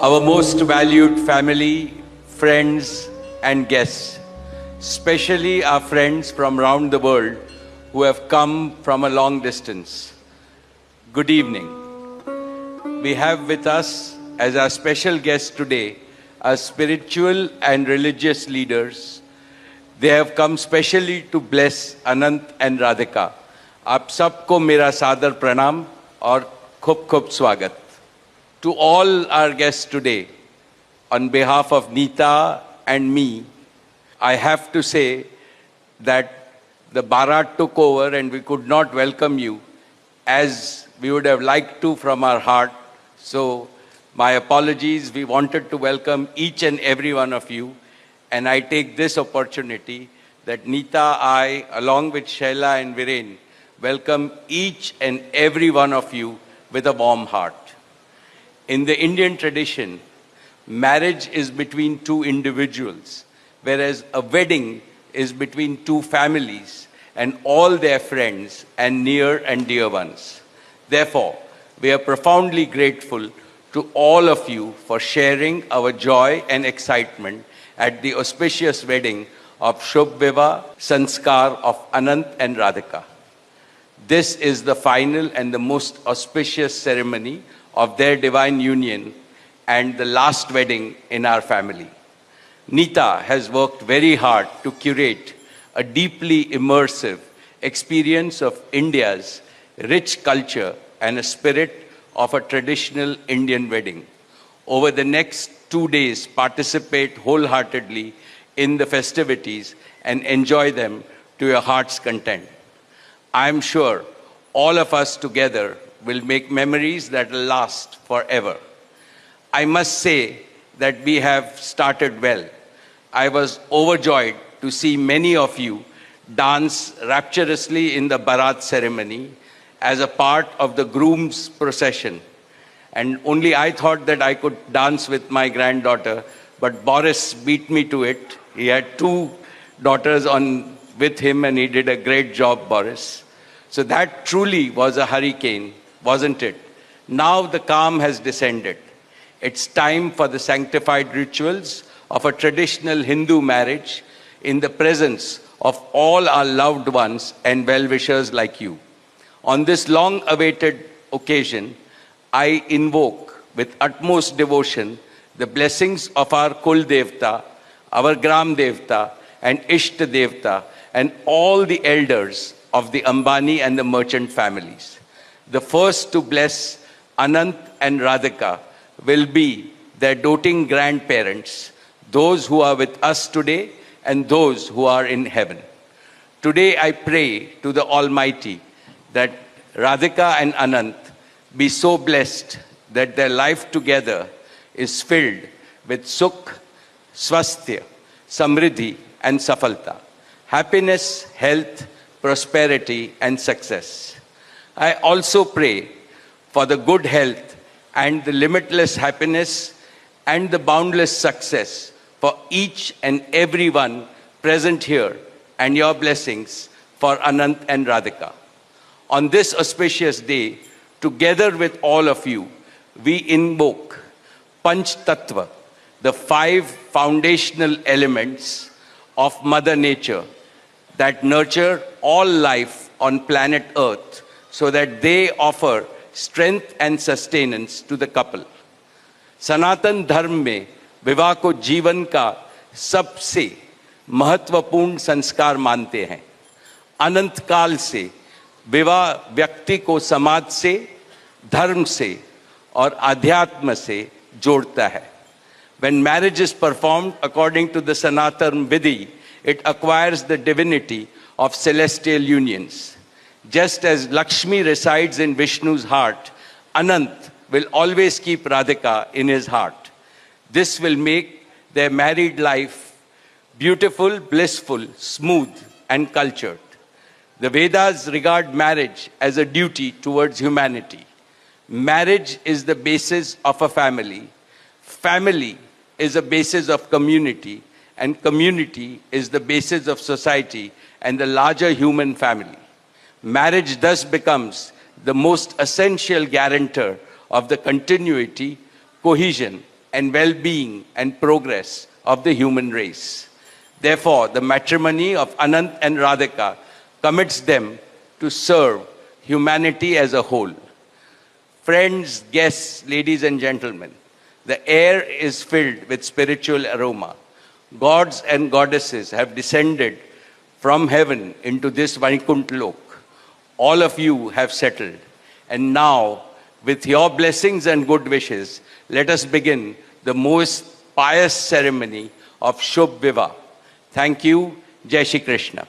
Our most valued family, friends and guests, especially our friends from around the world who have come from a long distance. Good evening. We have with us as our special guests today our spiritual and religious leaders. They have come specially to bless Anant and Radhika. आप सबको मेरा सादर प्रणाम और खूब खूब स्वागत. To all our guests today, on behalf of Neeta and me, I have to say that the Bharat took over and we could not welcome you as we would have liked to from our heart. So my apologies. We wanted to welcome each and every one of you. And I take this opportunity that Neeta, I, along with Shaila and Viren, welcome each and every one of you with a warm heart. In the Indian tradition, marriage is between two individuals, whereas a wedding is between two families and all their friends and near and dear ones. Therefore, we are profoundly grateful to all of you for sharing our joy and excitement at the auspicious wedding of Shubh Vivah Sanskar of Anant and Radhika. This is the final and the most auspicious ceremony of their divine union and the last wedding in our family. Neeta has worked very hard to curate a deeply immersive experience of India's rich culture and a spirit of a traditional Indian wedding. Over the next 2 days, participate wholeheartedly in the festivities and enjoy them to your heart's content. I am sure all of us together will make memories that will last forever. I must say that we have started well. I was overjoyed to see many of you dance rapturously in the Bharat ceremony as a part of the groom's procession. And only I thought that I could dance with my granddaughter, but Boris beat me to it. He had 2 daughters with him and he did a great job, Boris. So that truly was a hurricane, wasn't it? Now the calm has descended. It's time for the sanctified rituals of a traditional Hindu marriage in the presence of all our loved ones and well-wishers like you. On this long-awaited occasion, I invoke with utmost devotion the blessings of our Kul Devta, our Gram Devta, and Ishta Devta, and all the elders of the Ambani and the merchant families. The first to bless Anant and Radhika will be their doting grandparents, those who are with us today and those who are in heaven. Today I pray to the Almighty that Radhika and Anant be so blessed that their life together is filled with Sukh, Swasthya, Samriddhi and Safalta, happiness, health, prosperity and success. I also pray for the good health and the limitless happiness and the boundless success for each and every one present here and your blessings for Anant and Radhika. On this auspicious day, together with all of you, we invoke Panch Tattva, the 5 foundational elements of Mother Nature that nurture all life on planet Earth so that they offer strength and sustenance to the couple. सनातन धर्म में विवाह को जीवन का सबसे महत्वपूर्ण संस्कार मानते हैं. अनंत काल से विवाह व्यक्ति को समाज से, धर्म से और आध्यात्म से जोड़ता है. When marriage is performed according to the Sanatan Vidhi, it acquires the divinity of celestial unions. Just as Lakshmi resides in Vishnu's heart, Anant will always keep Radhika in his heart. This will make their married life beautiful, blissful, smooth, and cultured. The Vedas regard marriage as a duty towards humanity. Marriage is the basis of a family. Family is a basis of community, and community is the basis of society and the larger human family. Marriage thus becomes the most essential guarantor of the continuity, cohesion, and well-being and progress of the human race. Therefore, the matrimony of Anant and Radhika commits them to serve humanity as a whole. Friends, guests, ladies and gentlemen, the air is filled with spiritual aroma. Gods and goddesses have descended from heaven into this Vaikuntha Lok. All of you have settled. And now, with your blessings and good wishes, let us begin the most pious ceremony of Shubh Vivah. Thank you. Jai Shri Krishna.